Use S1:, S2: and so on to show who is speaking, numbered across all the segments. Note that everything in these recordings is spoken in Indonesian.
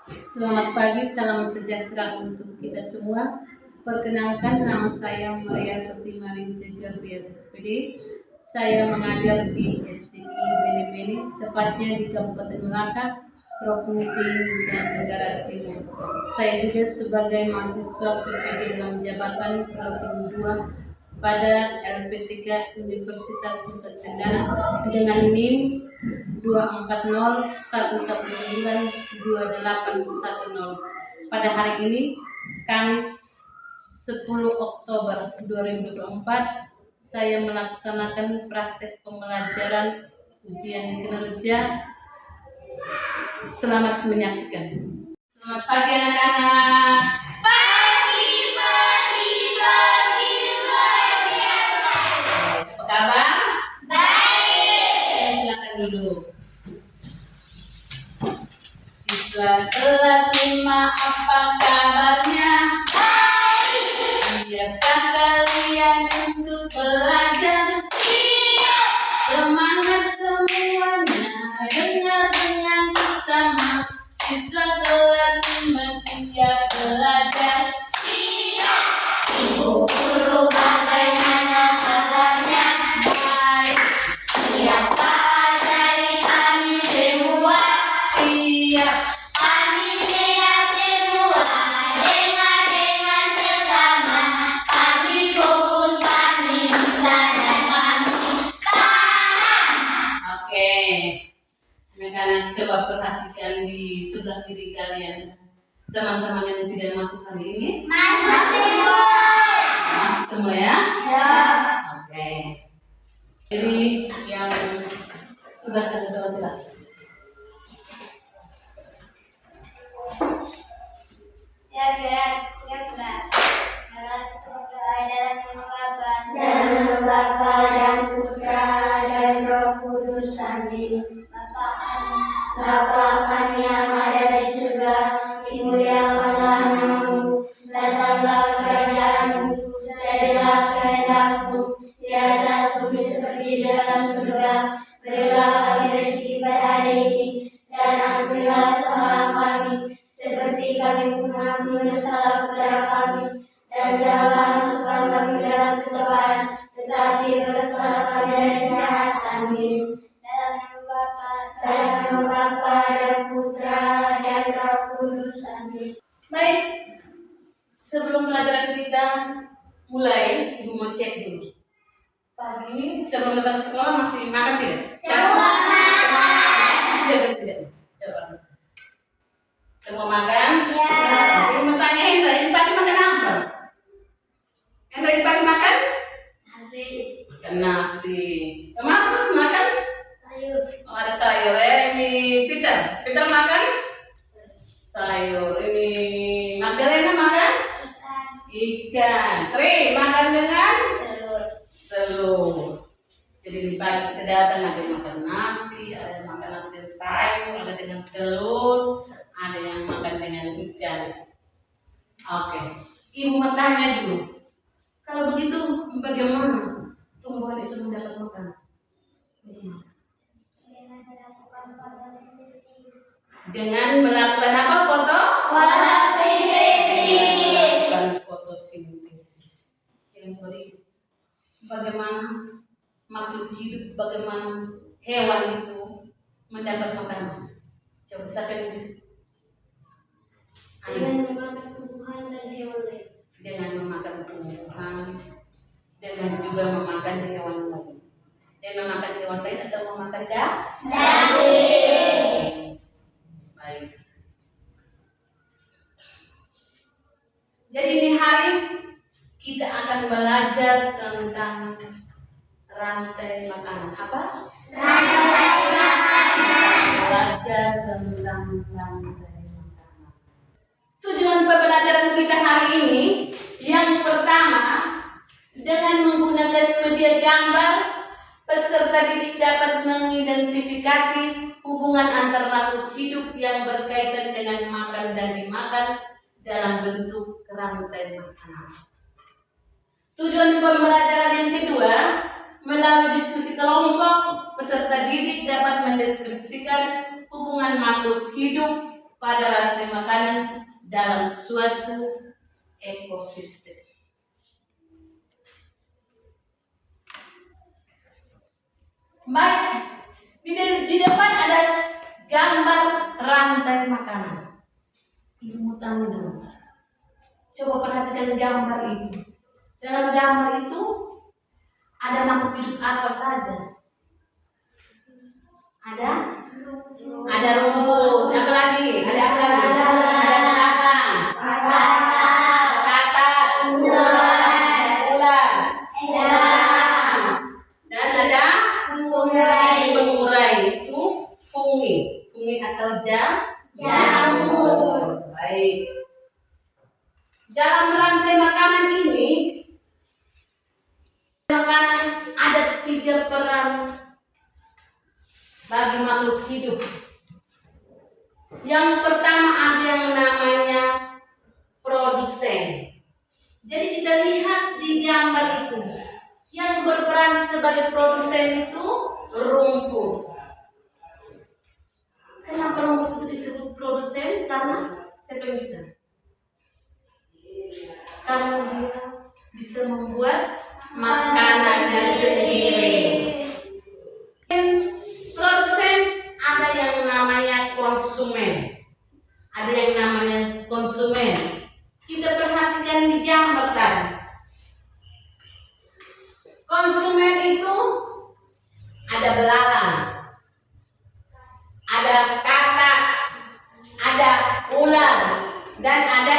S1: Selamat pagi, salam sejahtera untuk kita semua. Perkenalkan, nama saya Maria Pertimarin Gabriel SPD. Saya mengajar di SDI Bene-Bene, tepatnya di Kabupaten Melaka, Provinsi Nusa Tenggara Timur. Saya juga sebagai mahasiswa PPG dalam jabatan Program 2 pada LPTK Universitas Nusa Tenggara dengan NIM 24011192810. Pada hari ini, Kamis 10 Oktober 2024, saya melaksanakan praktek pembelajaran ujian kinerja. Selamat menyaksikan. Selamat pagi anak-anak.
S2: Pagi luar biasa.
S1: Apa kabar?
S2: Baik.
S1: Silakan duduk. Siswa kelas 5, apa kabarnya?
S2: Baik.
S1: Siapkah kalian untuk belajar?
S2: Siap.
S1: Semangat semuanya, dengar dengan seksama. Siswa kelas 5 siap belajar.
S2: Siap. Ibu guru bagaimana kabarnya?
S1: Baik.
S2: Siapkah ajari kami semua?
S1: Siap.
S2: Kami siap semua. Dengar dengan seksama. Kami fokus, kami bisa dan kami paham.
S1: Oke. Anak-anak coba perhatikan di sebelah kiri kalian. Teman-teman yang tidak masuk hari ini,
S2: Masuk semua.
S1: masuk semua ya?
S2: Ya.
S1: Oke. Jadi yang tugas kedua silakan.
S2: Dalam Bapa dan Putra dan Roh Kudus. Amin. Bapa kami yang ada di surga, dimuliakanlah namamu, datanglah kerajaanmu, jadilah kehendakmu di atas bumi seperti di dalam surga. Berilah kami rezeki pada hari ini, dan ampunilah kesalahan kami, seperti kami pun mengampuni salah kepada kami. Dan janganlah masukkan kami ke dalam pencobaan, tetapi bebaskanlah kami dari jahat. Amin. Dalam nama Bapa dan Putra dan Roh Kudus. Amin.
S1: Baik. Sebelum pelajaran kita mulai, Ibu mau cek dulu. Pagi ini sebelum datang ke sekolah masih makan tidak?
S2: Semua makan.
S1: Sudah tidak? Coba. Semua makan?
S2: Ya.
S1: Ibu mau tanya Hendra, ini pagi makan apa? Hendra ini pagi makan?
S2: Nasi.
S1: Makan nasi. Emang terus makan?
S2: Sayur.
S1: Oh, ada sayur ya. Ini Peter. Peter makan? Sayur. Ini Magdalena makan? Ikan. Tri makan dengan?
S2: Telur.
S1: Telur. Jadi di pagi kita datang ada yang makan nasi, ada yang makan nasi dengan sayur, ada dengan telur, ada yang makan dengan ikan. Oke. Ibu mau tanya dulu. Kalau begitu bagaimana tumbuhan itu mendapat makan? Bagaimana? Dengan melakukan apa foto?
S2: Fotosintesis.
S1: Melakukan fotosintesis. Yang kedua, bagaimana makhluk hidup, bagaimana hewan itu mendapat makanan? Coba siapa yang bisa?
S2: Dengan memakan tumbuhan dan hewan lain.
S1: Dengan memakan tumbuhan, dengan juga memakan hewan lain. Dengan memakan hewan lain atau memakan
S2: Daging.
S1: Baik. Jadi ini hari kita akan belajar tentang rantai makanan. Apa?
S2: Rantai makanan.
S1: Belajar tentang rantai makanan. Tujuan pembelajaran kita hari ini yang pertama, dengan menggunakan media gambar, peserta didik dapat mengidentifikasi hubungan antar makhluk hidup yang berkaitan dengan makan dan dimakan dalam bentuk rantai makanan. Tujuan pembelajaran yang kedua, melalui diskusi kelompok, peserta didik dapat mendeskripsikan hubungan makhluk hidup pada rantai makanan dalam suatu ekosistem. Baik, di depan ada gambar rantai makanan. Ibu mau tanya dulu. Coba perhatikan gambar itu. Dalam gambar itu ada makhluk hidup apa saja? Ada rumput. Apa lagi? Ada apa lagi? Ada katak, ular, dan ada pengurai. Itu fungi atau jamur. Baik. Dalam rantai makanan ini, ada 3 peran bagi makhluk hidup. Yang pertama ada yang namanya produsen. Jadi kita lihat di gambar itu, yang berperan sebagai produsen itu rumput. Kenapa rumput itu disebut produsen? Karena siapa yang bisa? Karena dia bisa membuat makanannya sendiri. Produsen ada yang namanya konsumen. Kita perhatikan di gambar tadi. Konsumen itu ada belalang, ada katak, ada ular, dan ada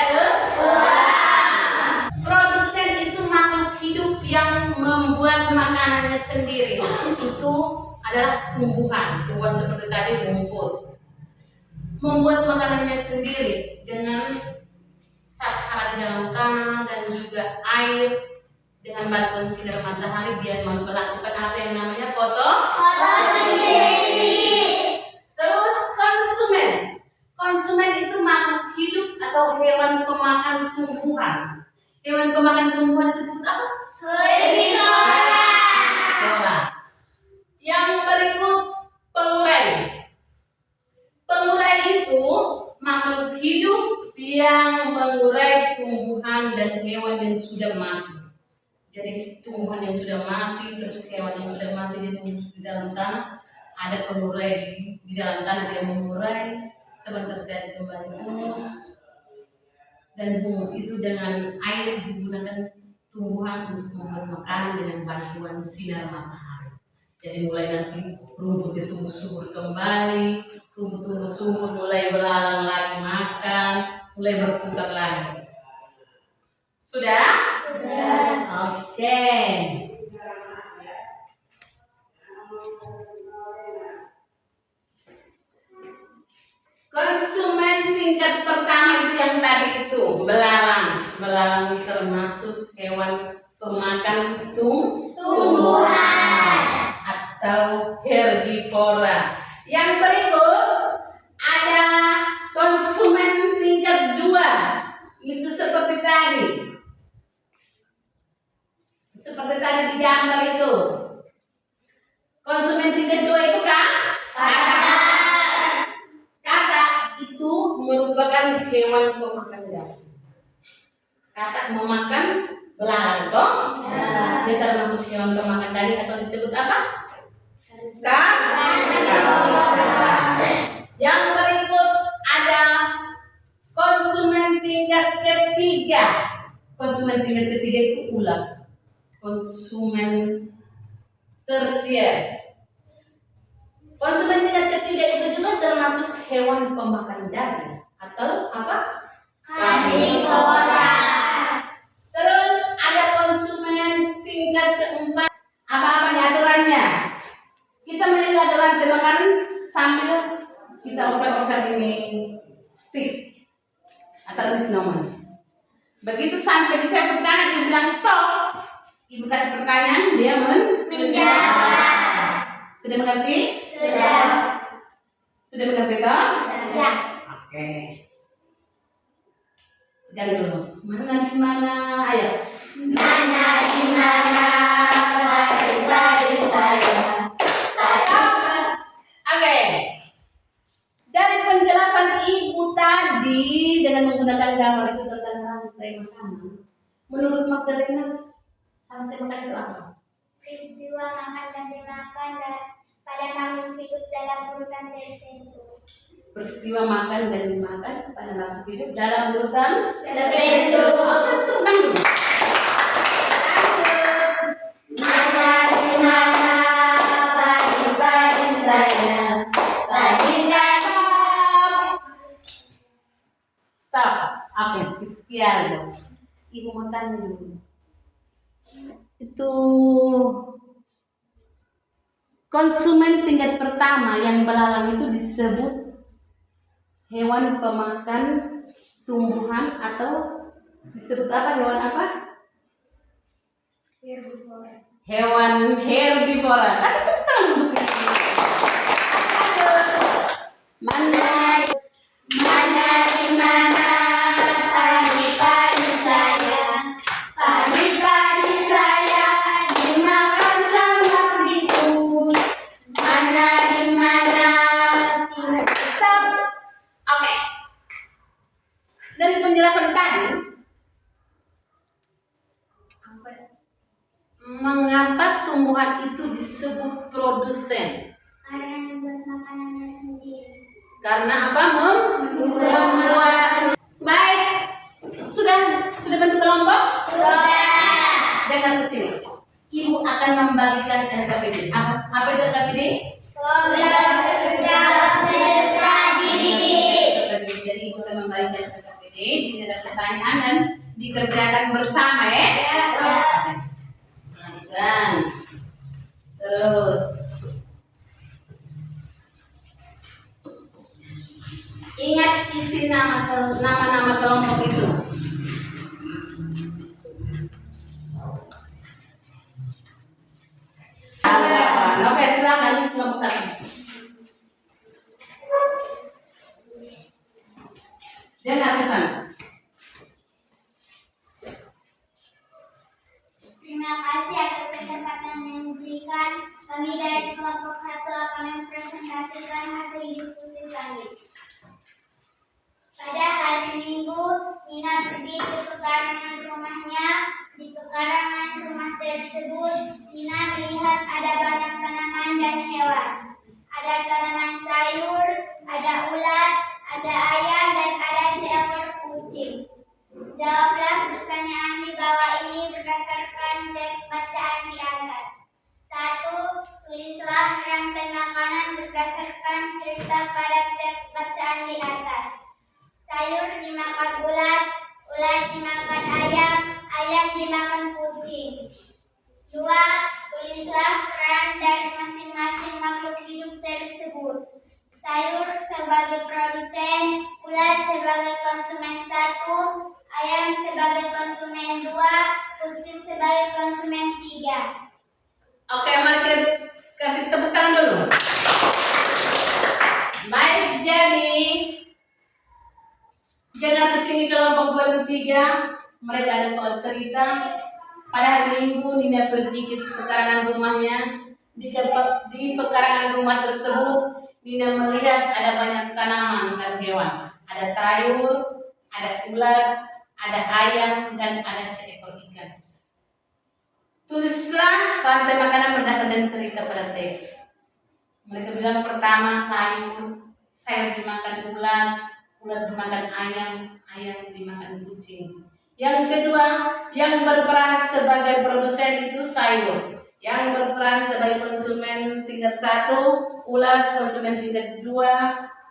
S1: produsen itu makhluk hidup yang membuat makanannya sendiri. Itu adalah tumbuhan seperti tadi rumput. Membuat makanannya sendiri dengan zat di dalam tanah dan juga air. Dengan bantuan sinar matahari dia melakukan apa yang namanya fotosintesis. Terus konsumen itu makhluk hidup atau hewan pemakan tumbuhan. Hewan pemakan tumbuhan itu disebut apa? Herbivora. Yang berikut pengurai. Pengurai itu makhluk hidup yang mengurai tumbuhan dan hewan yang sudah mati. Jadi tumbuhan yang sudah mati, terus hewan yang sudah mati di dalam tanah, ada pengurai di dalam tanah, dia mengurai sebentar jadi kembali humus. Dan humus itu dengan air digunakan tumbuhan untuk membuat makanan dengan bantuan sinar matahari. Jadi mulai nanti rumput itu tumbuh subur kembali, rumput tumbuh subur, mulai belalang lagi makan, mulai berputar lagi. Sudah? Oke. Konsumen tingkat pertama itu yang tadi itu belalang. Belalang termasuk hewan pemakan tumbuhan atau herbivora. Yang berikut ada konsumen tingkat 2. Itu seperti tadi. Seperti tadi di gambar itu. Konsumen tingkat 2 itu kan? Katak itu merupakan hewan pemakan dasar. Katak memakan belalang toh? Dia termasuk hewan pemakan tadi atau disebut apa? Yang berikut ada konsumen tingkat ketiga. Konsumen tingkat ketiga itu ular. Konsumen tersier. Konsumen tingkat ketiga itu juga termasuk hewan pemakan daging atau apa? Karnivora. Terus ada konsumen tingkat keempat. Apa aturannya? Kita melihat aturan makanan sambil kita oper-oper ini stick atau misnomer. Begitu sampai di samping tangan dia bilang stop. Ibu kasih pertanyaan, dia menjawab. Sudah mengerti? Sudah mengerti toh? Ya. Oke. Jangan dulu. Mana di mana? Ayo. Mana di mana? Baris saya. Oke. Dari penjelasan ibu tadi dengan menggunakan gambar itu tentang rantai makanan. Menurut Magdalena, rantai makanan itu apa?
S2: Peristiwa makan dan dimakan pada makhluk hidup dalam urutan tertentu.
S1: Peristiwa makan dan dimakan pada makhluk hidup dalam urutan
S2: Tertentu.
S1: Oke, tepuk tangan dulu.
S2: Mana di mana pagi-pagi saya pagi
S1: Stop. Oke, sekian. Ibu makan dulu. Itu konsumen tingkat pertama yang belalang itu disebut hewan pemakan tumbuhan atau disebut apa? Hewan apa? Hewan herbivora. Kasih tepuk tangan untuk itu. Mana
S2: Mana di mana pagi-pagi saya dimakan sama begitu. Mana di mana
S1: Stop. Oke. Dari penjelasan tadi, mengapa tumbuhan itu disebut produsen?
S2: karena membuat makanannya sendiri.
S1: Karena apa? Membuat. Baik. Sudah bentuk kelompok?
S2: Sudah.
S1: Dengar ke sini. Ibu akan membagikan LKPD. Apa itu LKPD?
S2: Program kerja peserta didik.
S1: Jadi ibu akan membagikan LKPD. Di sini ada pertanyaan dan dikerjakan bersama ya. Perhatikan. Terus. Ingat isi nama-nama kelompok itu. Oke, silakan kelompok satu. Dengar pesan.
S2: Terima kasih atas kesempatan yang diberikan. Kami dari kelompok 1 akan mempresentasikan hasil diskusi kami. Pada hari Minggu, Nina pergi ke pekarangan rumahnya. Di pekarangan rumah tersebut, Nina melihat ada banyak tanaman dan hewan. Ada tanaman sayur, ada ulat, ada ayam, dan ada seekor kucing. Jawablah pertanyaan di bawah ini berdasarkan teks bacaan di atas. 1. Tulislah rantai makanan berdasarkan cerita pada teks bacaan di atas. Sayur dimakan ulat, ulat dimakan ayam, ayam dimakan kucing. 2. Tulislah peran dari masing-masing makhluk hidup tersebut. Sayur sebagai produsen, ulat sebagai konsumen 1, ayam sebagai konsumen 2, kucing sebagai konsumen 3.
S1: Oke, mari kita kasih tepuk tangan dulu. Baik, jadi jangan di sini kelompok 23 mereka ada soal cerita. Pada hari Minggu Nina pergi ke pekarangan rumahnya. Di pekarangan rumah tersebut Nina melihat ada banyak tanaman dan hewan. Ada sayur, ada ulat, ada ayam, dan ada seekor ikan. Tulislah rantai makanan berdasarkan cerita pada teks. Mereka bilang pertama sayur, sayur dimakan ulat, ulat dimakan ayam, ayam dimakan kucing. Yang kedua, yang berperan sebagai produsen itu sayur. Yang berperan sebagai konsumen tingkat 1, ulat, konsumen tingkat 2,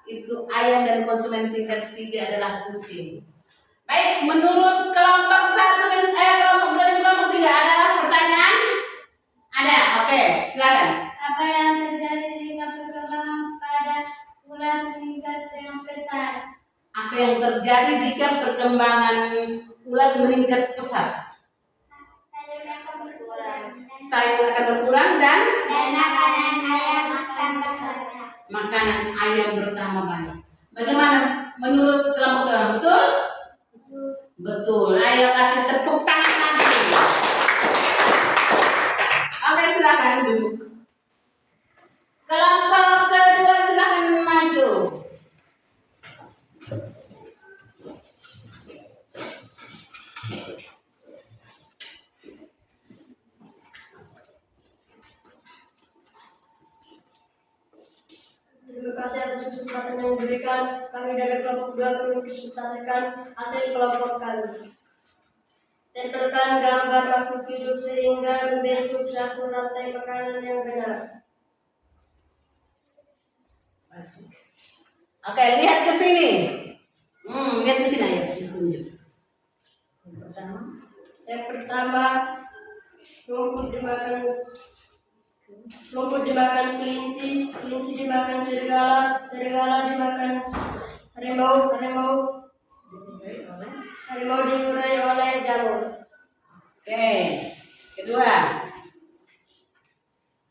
S1: itu ayam, dan konsumen tingkat 3 adalah kucing. Baik, menurut kelompok 1 dan kelompok 2 dan kelompok 3 ada pertanyaan? Ada, oke, silakan.
S2: Apa yang terjadi jika perkembangan pada ulat meningkat dengan pesat?
S1: Apa yang terjadi jika perkembangan ulat meningkat pesat?
S2: Sayur akan berkurang.
S1: Sayur akan berkurang dan
S2: makanan ayam akan berkurang.
S1: makanan ayam bertambah banyak. Bagaimana menurut kelompok 2? Betul? Betul. Ayo kasih tepuk tangan lagi. Oke, silakan duduk. Kelompok kedua silakan maju.
S2: diberikan, kami dari kelompok 2 mempresentasikan hasil kelompok kami. Tempelkan gambar makhluk hidup sehingga membentuk satu rantai makanan yang benar.
S1: Oke, lihat ke sini. Lihat ke sini ayo, ditunjuk.
S2: Yang pertama, rumput dimakan kelinci, kelinci dimakan serigala, serigala dimakan harimau, harimau diurai oleh jamur.
S1: Oke, kedua.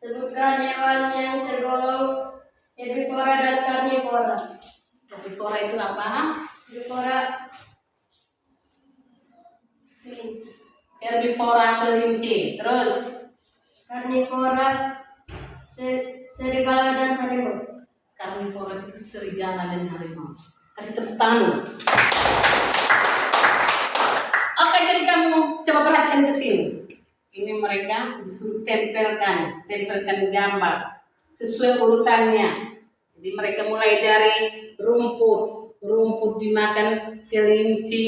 S2: Sebutkan hewan yang tergolong herbivora dan karnivora.
S1: Herbivora itu apa?
S2: Herbivora kelinci.
S1: Herbivora kelinci. Terus
S2: Karnivora serigala dan harimau.
S1: karnivora itu serigala dan harimau. Kasih tepuk tangan dulu. Oke, jadi kamu coba perhatikan ke sini. Ini mereka disuruh tempelkan gambar sesuai urutannya. Jadi mereka mulai dari rumput dimakan kelinci,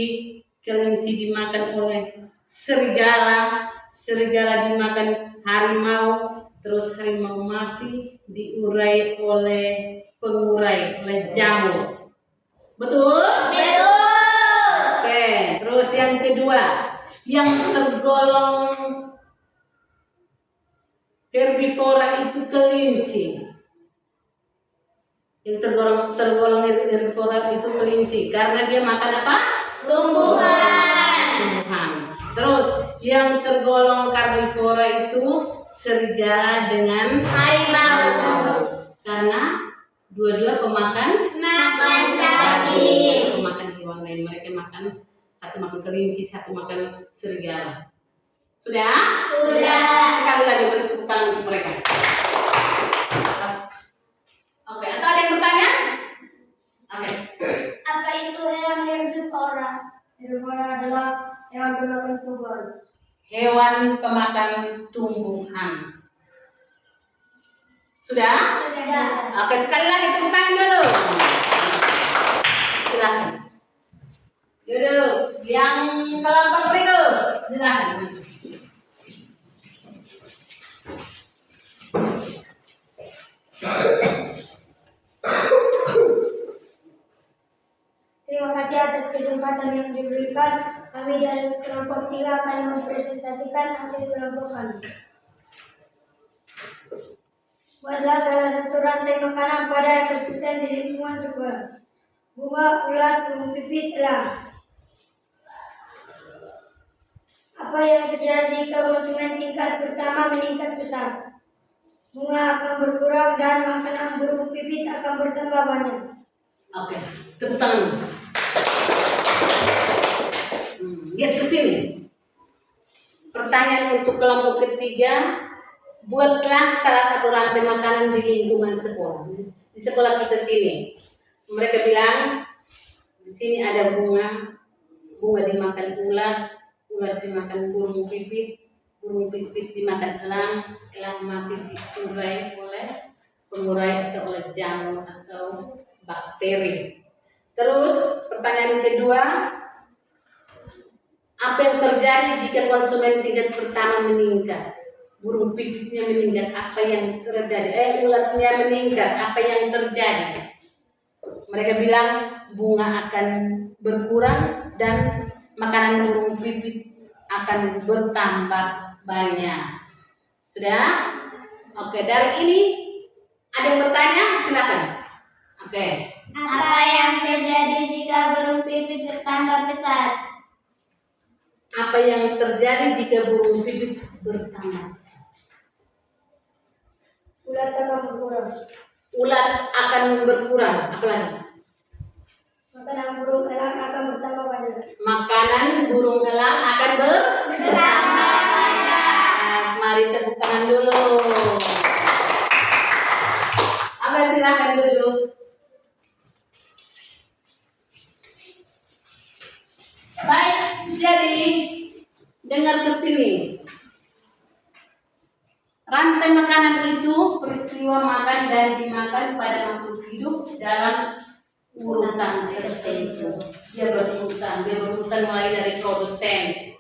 S1: kelinci dimakan oleh serigala, serigala dimakan harimau, terus harimau mati diurai oleh pengurai, oleh jamur. Betul?
S2: Betul.
S1: Oke, terus yang kedua, yang tergolong herbivora itu kelinci. Yang tergolong herbivora itu kelinci karena dia makan apa? Tumbuhan. Terus yang tergolong karnivora itu serigala dengan
S2: Harimau.
S1: karena dua-dua pemakan
S2: daging.
S1: pemakan hewan lain. Mereka makan, satu makan kelinci, satu makan serigala. Sudah? Sekali lagi beri tepuk tangan untuk mereka. Oke, atau ada yang bertanya? Oke.
S2: Apa itu hewan herbivora? Herbivora adalah hewan pemakan tumbuhan.
S1: Hewan pemakan tumbuhan. Sudah? Oke, sekali lagi tepuk tangan dulu. Silakan. Duduk. Yang kelompok berikut, silakan.
S2: Terima kasih atas kesempatan yang diberikan. Kami dari kelompok 3 akan mempresentasikan hasil kelompok kami. Buatlah salah satu rantai makanan pada ekosistem di lingkungan sekolah. Bunga, ulat, burung pipit, elang. Apa yang terjadi jika konsumen tingkat pertama meningkat besar? Bunga akan berkurang dan makanan burung pipit akan bertambah banyak.
S1: Oke, tepuk tangan. Lihat ke sini. Pertanyaan untuk kelompok ketiga, buatlah salah satu rantai makanan di lingkungan sekolah. Di sekolah kita sini, mereka bilang di sini ada bunga dimakan ulat, ulat dimakan burung pipit dimakan elang mati diurai oleh pengurai atau oleh jamur atau bakteri. Terus pertanyaan kedua, apa yang terjadi jika konsumen tingkat pertama meningkat? Burung pipitnya meningkat, apa yang terjadi? Ulatnya meningkat, apa yang terjadi? Mereka bilang bunga akan berkurang dan makanan burung pipit akan bertambah banyak. Sudah? Oke, dari ini ada yang bertanya? Silakan. Oke.
S2: Apa yang terjadi jika burung pipit bertambah besar?
S1: Apa yang terjadi jika burung pipit bertambah besar?
S2: Ulat akan berkurang.
S1: Ulat akan berkurang. Apa lagi?
S2: Makanan burung elang akan bertambah banyak.
S1: Makanan burung elang akan
S2: Bertambah banyak.
S1: Mari tepuk tangan dulu. Apa silakan duduk. Baik, jadi dengar ke sini. Rantai makanan itu peristiwa makan dan dimakan pada makhluk hidup dalam urutan tertentu. Dia berurutan mulai dari produsen,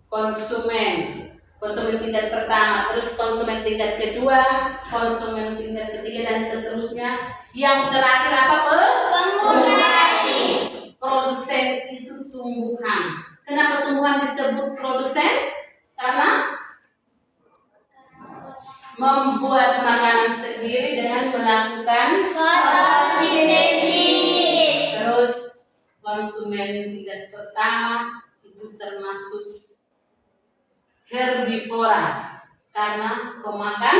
S1: konsumen tingkat pertama, terus konsumen tingkat kedua, konsumen tingkat ketiga dan seterusnya. Yang terakhir apa? Pengurai. Produsen itu tumbuhan. Kenapa tumbuhan disebut produsen? Karena membuat makanan sendiri dengan melakukan fotosintesis. Terus konsumen tingkat pertama itu termasuk herbivora karena pemakan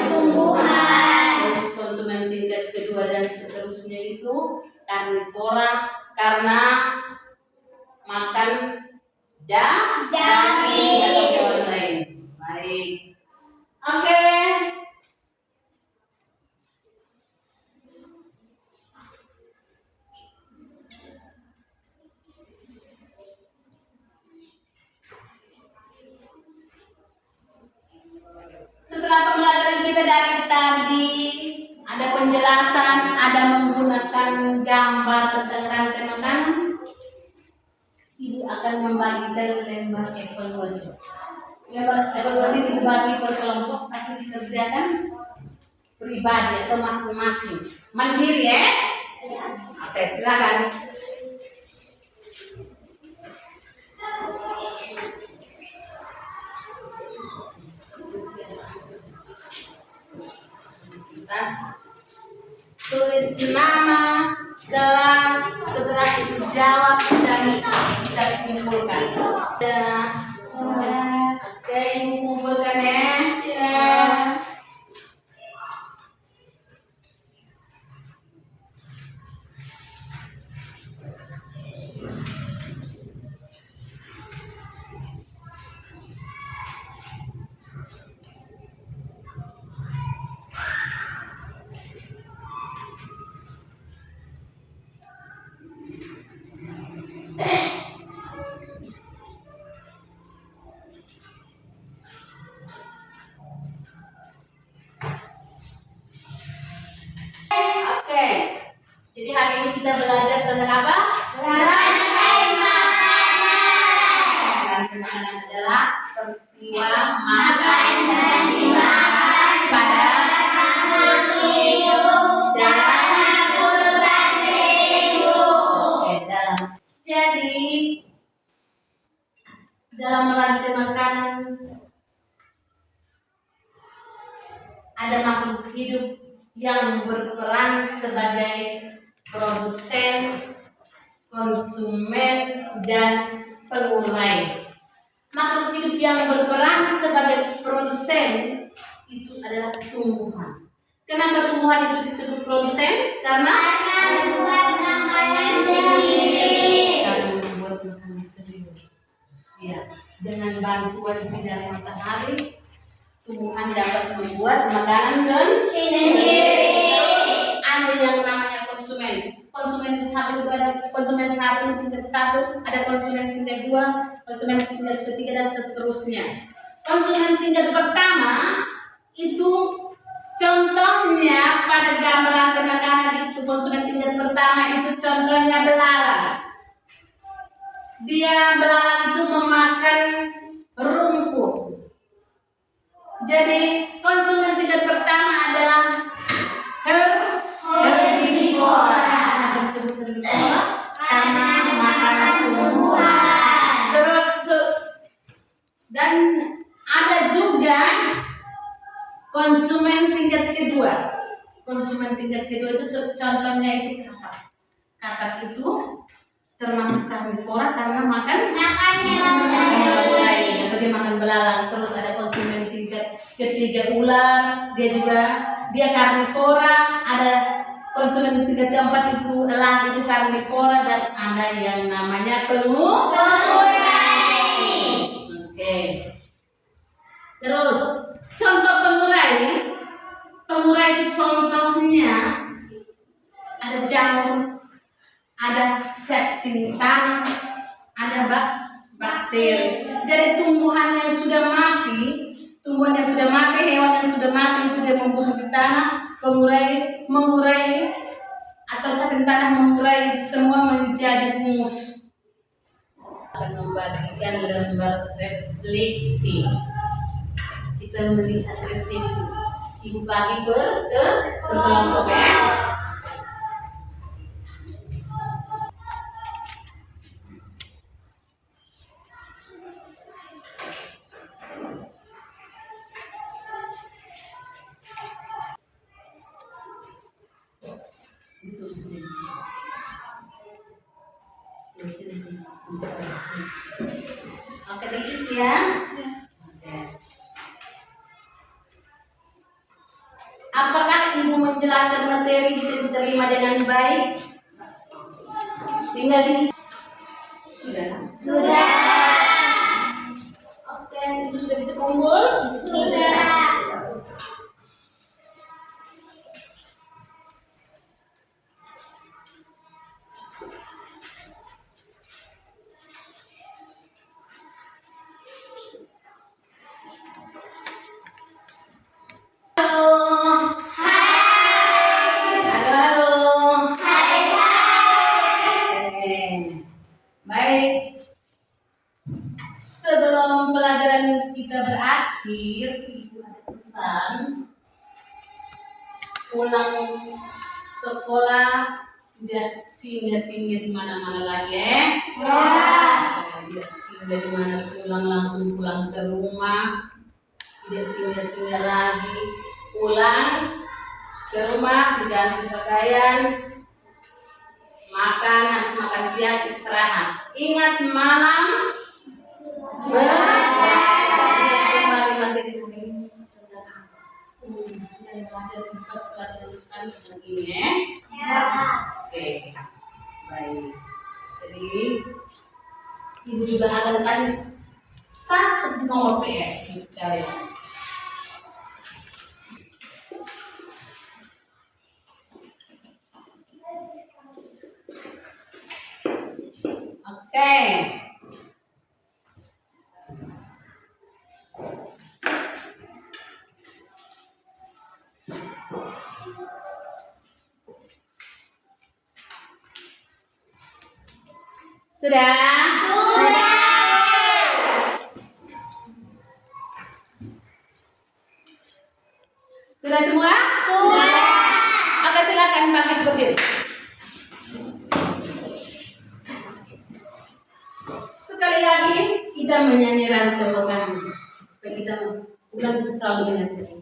S1: tumbuhan. Terus konsumen tingkat kedua dan seterusnya itu karnivora karena makan daging atau hewan lain. Baik. Oke. Setelah pembelajaran kita dari tadi, ada penjelasan, ada menggunakan gambar tentang rangkaian makanan. Ibu akan membagikan lembar evaluasi. Lembar evaluasi dibagi per kelompok, tapi dikerjakan pribadi atau masing-masing. Mandiri ya? Oke, silakan. Tulis nama, kelas, setelah itu jawab dan kita kumpulkan. Oke, kumpulkan ya. Oke, jadi hari ini kita belajar tentang apa? Rantai makanan. Rantai makanan adalah peristiwa makan dan dimakan pada makhluk hidup dalam urutan hidup. Oke, jadi dalam rantai makanan ada makhluk hidup yang berperan sebagai produsen, konsumen, dan pengurai. Makhluk hidup yang berperan sebagai produsen itu adalah tumbuhan. Kenapa tumbuhan itu disebut produsen? Karena membuat makanan sendiri. Ya, dengan bantuan sinar matahari, tumbuhan dapat membuat makanan sendiri. Ada yang namanya konsumen. Konsumen satu itu ada konsumen satu tingkat satu, ada konsumen tingkat dua, konsumen tingkat ketiga dan seterusnya. Konsumen tingkat pertama itu contohnya pada gambaran makanan itu konsumen tingkat pertama itu contohnya belalang. Dia belalang itu memakan rumput. Jadi konsumen tingkat pertama adalah herbivora. Disebut herbivora karena makanan tumbuhan. Terus dan ada juga konsumen tingkat kedua. Konsumen tingkat kedua itu contohnya itu katak. Katak itu termasuk karnivora karena makan hewan lain. Atau dia makan belalang. Terus ada konsumen tingkat ketiga ular, dia karnivora. Ada konsumen tingkat keempat itu elang, itu karnivora, dan ada yang namanya pengurai. Oke. Terus contoh pengurai itu contohnya ada jamur, ada cacing tanah, ada bakteri. Jadi tumbuhan yang sudah mati, hewan yang sudah mati itu dia membusuk di tanah, mengurai akan tanah mengurai itu semua menjadi humus. Akan membagikan lembar refleksi. Kita melihat refleksi. Ibu bagi berkelompok ya. Oke, diisi ya. Oke. Apakah ibu menjelaskan materi bisa diterima dengan baik? Tinggal diisi.
S2: Sudah.
S1: Oke, ibu sudah bisa kumpul?
S2: Sudah.
S1: Baik, sebelum pelajaran kita berakhir, ibu ada pesan pulang sekolah tidak singgah-singgah di mana-mana lagi ya. Tidak singgah di mana, pulang langsung pulang ke rumah, tidak singgah-singgah lagi, pulang ke rumah diganti pakaian, makan, habis makan siang istirahat. Ingat malam kembali materi ini yang belajar di kelas pelajaran seperti ini ya. Oke, baik. Jadi ibu juga akan kasih satu nomor PS untuk kalian. Oke. Sudah? Sudah semua?
S2: Sudah.
S1: Oke, silakan bangkit berdiri. Sekali lagi kita menyanyi rantai makanan. Kita ulang selalu menyanyi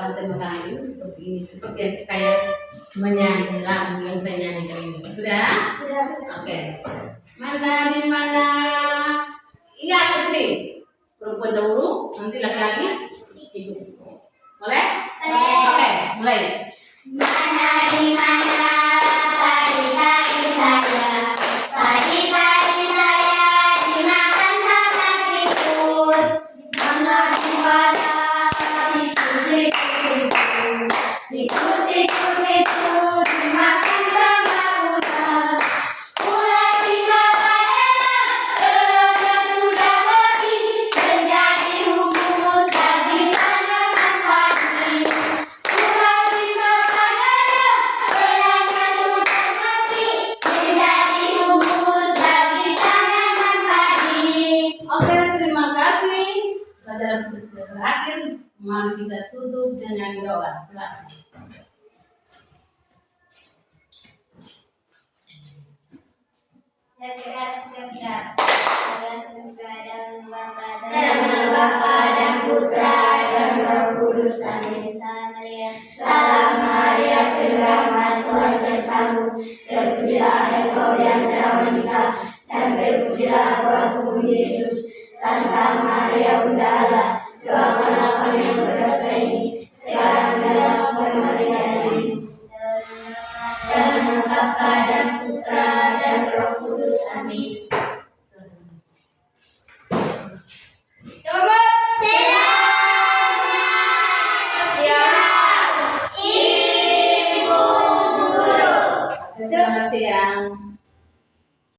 S1: rantai makanan ini seperti yang saya menyanyi lagu yang saya nyanyikan ini. Sudah?
S2: Sudah.
S1: Oke. Mana di mana? Ingat ke sini. Perempuan dahulu, nanti laki-laki. Ibu. Boleh?
S2: Boleh.
S1: Oke, mulai.
S2: Mana di mana pagi-pagi saya, pagi-pagi saya dimakan sama tikus, mengadu pada tikus itu dimakan sama ular. Ular dimakan enak, telurnya sudah mati, menjadi humus bagi tanaman padi. Ular dimakan enak, telurnya sudah mati, menjadi humus bagi tanaman padi.
S1: Oke, terima kasih. Pelajaran kita sudah berakhir. Mari kita tutup dengan doa. Silakan.
S2: Nama Bapa dan Putra dan Roh Kudus. Amin. Salam Maria, penuh rahmat, Tuhan sertamu. Terpujilah engkau di antara wanita, dan terpujilah buah tubuh Yesus. Santa Maria Bunda Allah, doakanlah kami yang berdosa ini, sekarang dan dalam waktu kematian kami. Dalam Bapa dan